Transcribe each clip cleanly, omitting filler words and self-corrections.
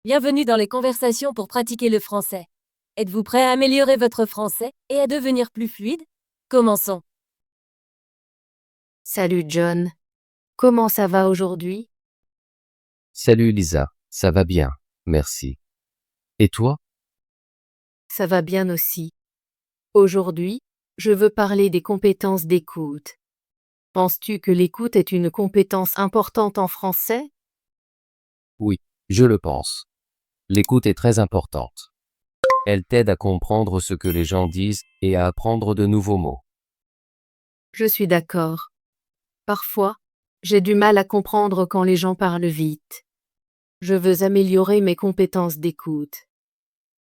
Bienvenue dans les conversations pour pratiquer le français. Êtes-vous prêt à améliorer votre français et à devenir plus fluide? Commençons. Salut John. Comment ça va aujourd'hui? Salut Lisa, ça va bien, merci. Et toi? Ça va bien aussi. Aujourd'hui, je veux parler des compétences d'écoute. Penses-tu que l'écoute est une compétence importante en français? Oui, je le pense. L'écoute est très importante. Elle t'aide à comprendre ce que les gens disent et à apprendre de nouveaux mots. Je suis d'accord. Parfois, j'ai du mal à comprendre quand les gens parlent vite. Je veux améliorer mes compétences d'écoute.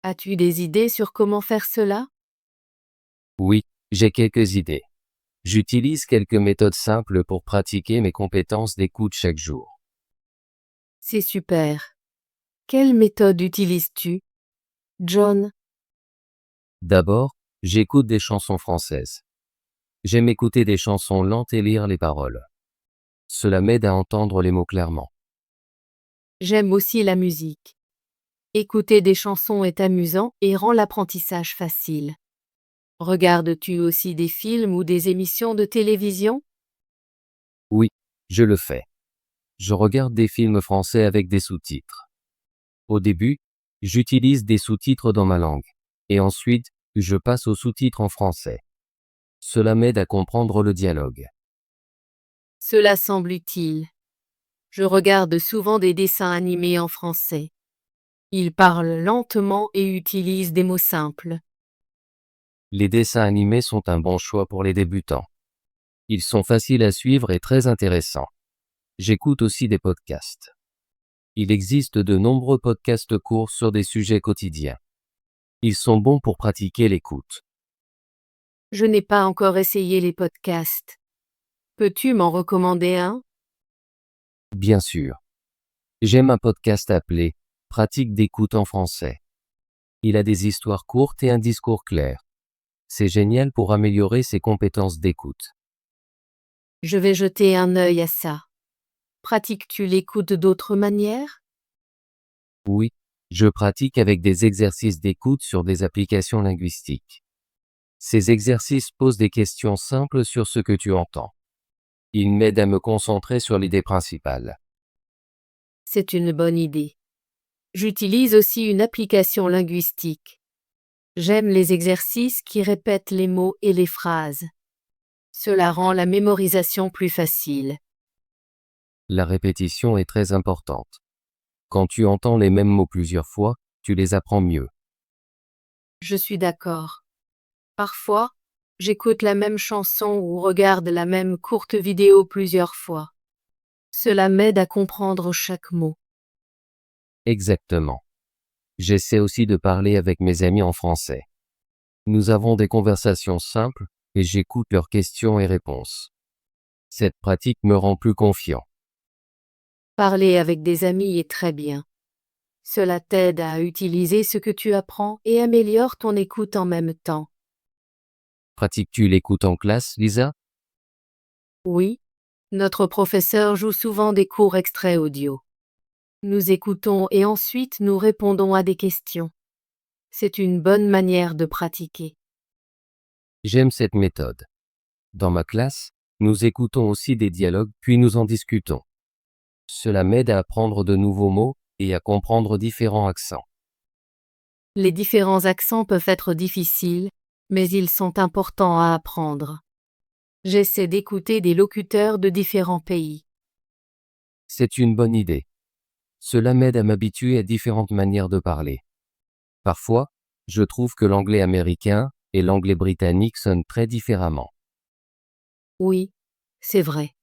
As-tu des idées sur comment faire cela? Oui, j'ai quelques idées. J'utilise quelques méthodes simples pour pratiquer mes compétences d'écoute chaque jour. C'est super. Quelle méthode utilises-tu, John? D'abord, j'écoute des chansons françaises. J'aime écouter des chansons lentes et lire les paroles. Cela m'aide à entendre les mots clairement. J'aime aussi la musique. Écouter des chansons est amusant et rend l'apprentissage facile. Regardes-tu aussi des films ou des émissions de télévision? Oui, je le fais. Je regarde des films français avec des sous-titres. Au début, j'utilise des sous-titres dans ma langue. Et ensuite, je passe aux sous-titres en français. Cela m'aide à comprendre le dialogue. Cela semble utile. Je regarde souvent des dessins animés en français. Ils parlent lentement et utilisent des mots simples. Les dessins animés sont un bon choix pour les débutants. Ils sont faciles à suivre et très intéressants. J'écoute aussi des podcasts. Il existe de nombreux podcasts courts sur des sujets quotidiens. Ils sont bons pour pratiquer l'écoute. Je n'ai pas encore essayé les podcasts. Peux-tu m'en recommander un? Bien sûr. J'aime un podcast appelé Pratique d'écoute en français. Il a des histoires courtes et un discours clair. C'est génial pour améliorer ses compétences d'écoute. Je vais jeter un œil à ça. Pratiques-tu l'écoute d'autres manières? Oui, je pratique avec des exercices d'écoute sur des applications linguistiques. Ces exercices posent des questions simples sur ce que tu entends. Ils m'aident à me concentrer sur l'idée principale. C'est une bonne idée. J'utilise aussi une application linguistique. J'aime les exercices qui répètent les mots et les phrases. Cela rend la mémorisation plus facile. La répétition est très importante. Quand tu entends les mêmes mots plusieurs fois, tu les apprends mieux. Je suis d'accord. Parfois, j'écoute la même chanson ou regarde la même courte vidéo plusieurs fois. Cela m'aide à comprendre chaque mot. Exactement. J'essaie aussi de parler avec mes amis en français. Nous avons des conversations simples et j'écoute leurs questions et réponses. Cette pratique me rend plus confiant. Parler avec des amis est très bien. Cela t'aide à utiliser ce que tu apprends et améliore ton écoute en même temps. Pratiques-tu l'écoute en classe, Lisa? Oui, notre professeur joue souvent des courts extraits audio. Nous écoutons et ensuite nous répondons à des questions. C'est une bonne manière de pratiquer. J'aime cette méthode. Dans ma classe, nous écoutons aussi des dialogues puis nous en discutons. Cela m'aide à apprendre de nouveaux mots et à comprendre différents accents. Les différents accents peuvent être difficiles, mais ils sont importants à apprendre. J'essaie d'écouter des locuteurs de différents pays. C'est une bonne idée. Cela m'aide à m'habituer à différentes manières de parler. Parfois, je trouve que l'anglais américain et l'anglais britannique sonnent très différemment. Oui, c'est vrai.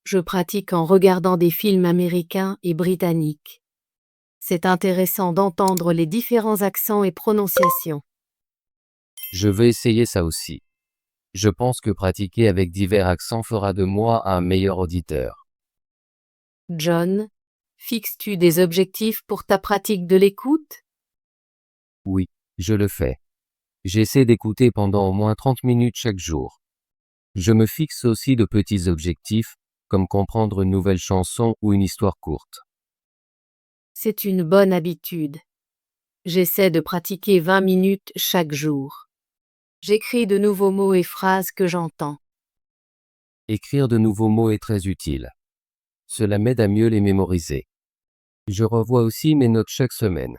Je pratique en regardant des films américains et britanniques. C'est intéressant d'entendre les différents accents et prononciations. Je veux essayer ça aussi. Je pense que pratiquer avec divers accents fera de moi un meilleur auditeur. John, fixes-tu des objectifs pour ta pratique de l'écoute? Oui, je le fais. J'essaie d'écouter pendant au moins 30 minutes chaque jour. Je me fixe aussi de petits objectifs, comme comprendre une nouvelle chanson ou une histoire courte. C'est une bonne habitude. J'essaie de pratiquer 20 minutes chaque jour. J'écris de nouveaux mots et phrases que j'entends. Écrire de nouveaux mots est très utile. Cela m'aide à mieux les mémoriser. Je revois aussi mes notes chaque semaine.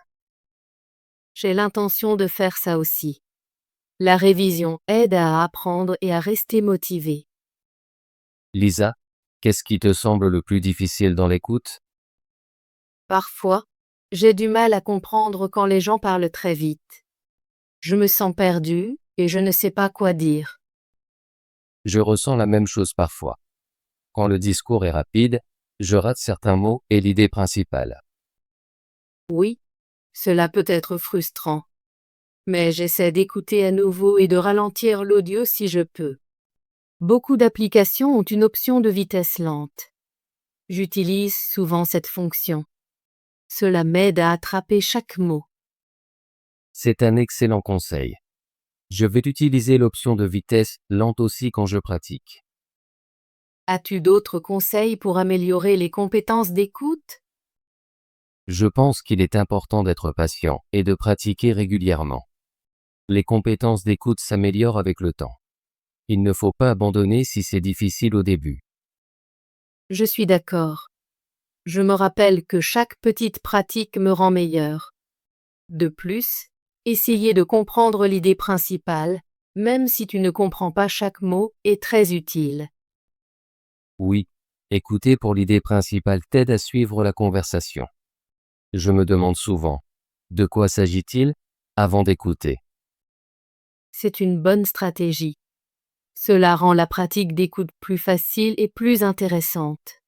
J'ai l'intention de faire ça aussi. La révision aide à apprendre et à rester motivé. Lisa, qu'est-ce qui te semble le plus difficile dans l'écoute? Parfois, j'ai du mal à comprendre quand les gens parlent très vite. Je me sens perdue et je ne sais pas quoi dire. Je ressens la même chose parfois. Quand le discours est rapide, je rate certains mots et l'idée principale. Oui, cela peut être frustrant. Mais j'essaie d'écouter à nouveau et de ralentir l'audio si je peux. Beaucoup d'applications ont une option de vitesse lente. J'utilise souvent cette fonction. Cela m'aide à attraper chaque mot. C'est un excellent conseil. Je vais utiliser l'option de vitesse lente aussi quand je pratique. As-tu d'autres conseils pour améliorer les compétences d'écoute? Je pense qu'il est important d'être patient et de pratiquer régulièrement. Les compétences d'écoute s'améliorent avec le temps. Il ne faut pas abandonner si c'est difficile au début. Je suis d'accord. Je me rappelle que chaque petite pratique me rend meilleur. De plus, essayer de comprendre l'idée principale, même si tu ne comprends pas chaque mot, est très utile. Oui, écouter pour l'idée principale t'aide à suivre la conversation. Je me demande souvent, de quoi s'agit-il, avant d'écouter. C'est une bonne stratégie. Cela rend la pratique d'écoute plus facile et plus intéressante.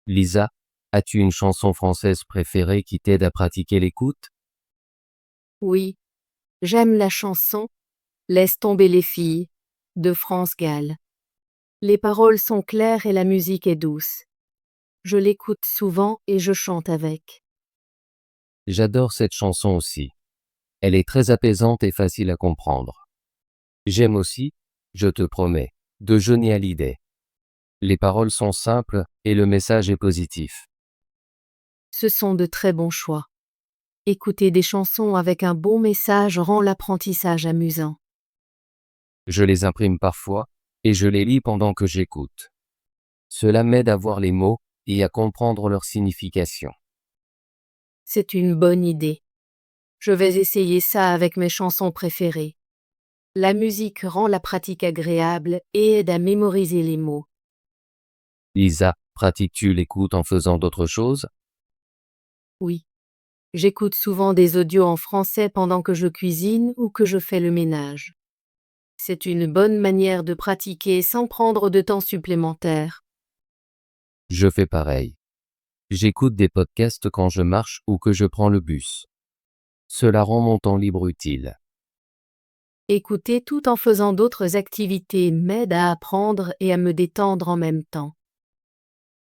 Lisa, as-tu une chanson française préférée qui t'aide à pratiquer l'écoute? Oui, j'aime la chanson Laisse tomber les filles de France Gall. Les paroles sont claires et la musique est douce. Je l'écoute souvent et je chante avec. J'adore cette chanson aussi. Elle est très apaisante et facile à comprendre. J'aime aussi, je te promets, de Johnny Hallyday. Les paroles sont simples et le message est positif. Ce sont de très bons choix. Écouter des chansons avec un bon message rend l'apprentissage amusant. Je les imprime parfois, et je les lis pendant que j'écoute. Cela m'aide à voir les mots et à comprendre leur signification. C'est une bonne idée. Je vais essayer ça avec mes chansons préférées. La musique rend la pratique agréable et aide à mémoriser les mots. Lisa, pratiques-tu l'écoute en faisant d'autres choses? Oui. J'écoute souvent des audios en français pendant que je cuisine ou que je fais le ménage. C'est une bonne manière de pratiquer sans prendre de temps supplémentaire. Je fais pareil. J'écoute des podcasts quand je marche ou que je prends le bus. Cela rend mon temps libre utile. Écouter tout en faisant d'autres activités m'aide à apprendre et à me détendre en même temps.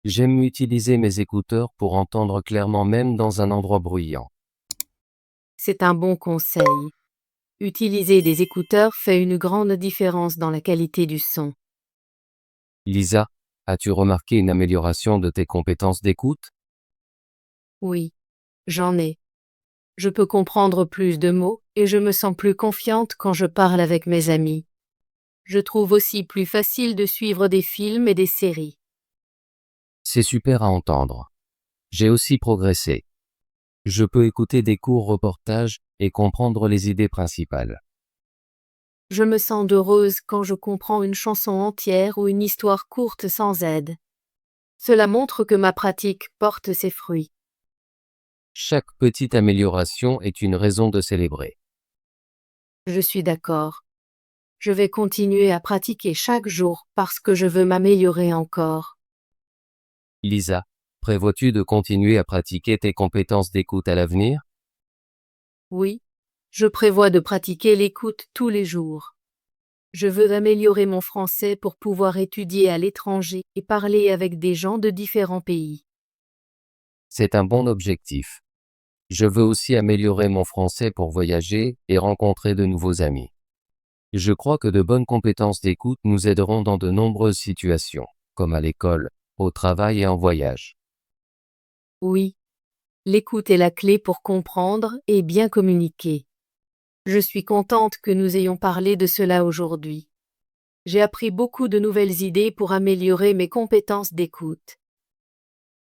J'aime utiliser mes écouteurs pour entendre clairement même dans un endroit bruyant. C'est un bon conseil. Utiliser des écouteurs fait une grande différence dans la qualité du son. Lisa, as-tu remarqué une amélioration de tes compétences d'écoute? Oui, j'en ai. Je peux comprendre plus de mots et je me sens plus confiante quand je parle avec mes amis. Je trouve aussi plus facile de suivre des films et des séries. C'est super à entendre. J'ai aussi progressé. Je peux écouter des courts reportages et comprendre les idées principales. Je me sens heureuse quand je comprends une chanson entière ou une histoire courte sans aide. Cela montre que ma pratique porte ses fruits. Chaque petite amélioration est une raison de célébrer. Je suis d'accord. Je vais continuer à pratiquer chaque jour parce que je veux m'améliorer encore. Lisa, prévois-tu de continuer à pratiquer tes compétences d'écoute à l'avenir? Oui, je prévois de pratiquer l'écoute tous les jours. Je veux améliorer mon français pour pouvoir étudier à l'étranger et parler avec des gens de différents pays. C'est un bon objectif. Je veux aussi améliorer mon français pour voyager et rencontrer de nouveaux amis. Je crois que de bonnes compétences d'écoute nous aideront dans de nombreuses situations, comme à l'école, au travail et en voyage. Oui, L'écoute est la clé pour comprendre et bien communiquer. Je suis contente que nous ayons parlé de cela aujourd'hui. J'ai appris beaucoup de nouvelles idées pour améliorer mes compétences d'écoute.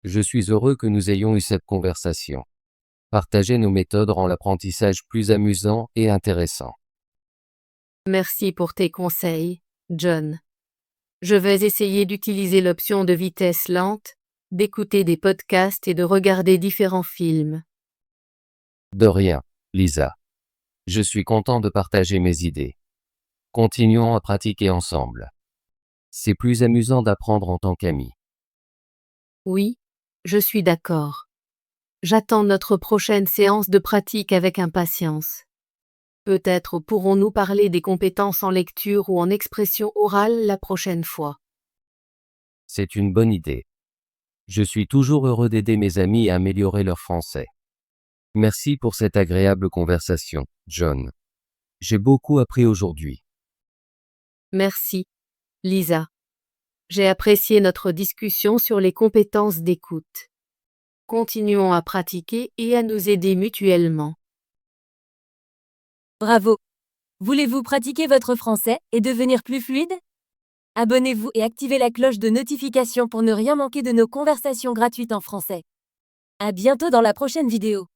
Je suis heureux que nous ayons eu cette conversation. Partager nos méthodes rend l'apprentissage plus amusant et intéressant. Merci pour tes conseils, John. Je vais essayer d'utiliser l'option de vitesse lente, d'écouter des podcasts et de regarder différents films. De rien, Lisa. Je suis content de partager mes idées. Continuons à pratiquer ensemble. C'est plus amusant d'apprendre en tant qu'amis. Oui, je suis d'accord. J'attends notre prochaine séance de pratique avec impatience. Peut-être pourrons-nous parler des compétences en lecture ou en expression orale la prochaine fois. C'est une bonne idée. Je suis toujours heureux d'aider mes amis à améliorer leur français. Merci pour cette agréable conversation, John. J'ai beaucoup appris aujourd'hui. Merci, Lisa. J'ai apprécié notre discussion sur les compétences d'écoute. Continuons à pratiquer et à nous aider mutuellement. Bravo! Voulez-vous pratiquer votre français et devenir plus fluide? Abonnez-vous et activez la cloche de notification pour ne rien manquer de nos conversations gratuites en français. À bientôt dans la prochaine vidéo.